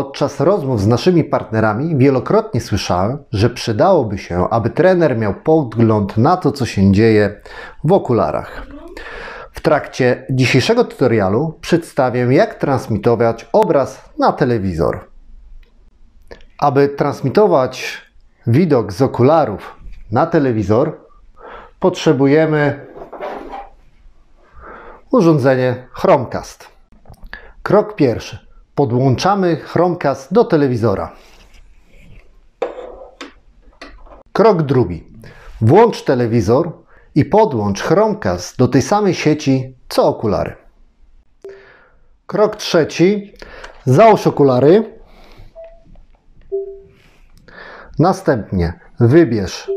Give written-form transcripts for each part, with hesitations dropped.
Podczas rozmów z naszymi partnerami wielokrotnie słyszałem, że przydałoby się, aby trener miał podgląd na to, co się dzieje w okularach. W trakcie dzisiejszego tutorialu przedstawię, jak transmitować obraz na telewizor. Aby transmitować widok z okularów na telewizor, potrzebujemy urządzenie Chromecast. Krok pierwszy. Podłączamy Chromecast do telewizora. Krok drugi. Włącz telewizor i podłącz Chromecast do tej samej sieci co okulary. Krok trzeci. Załóż okulary. Następnie wybierz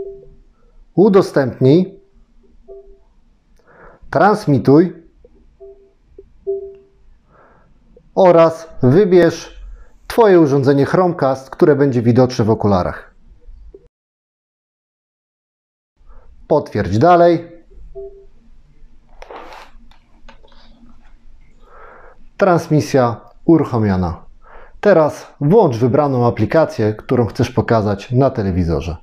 udostępnij, transmituj oraz wybierz Twoje urządzenie Chromecast, które będzie widoczne w okularach. Potwierdź dalej. Transmisja uruchomiona. Teraz włącz wybraną aplikację, którą chcesz pokazać na telewizorze.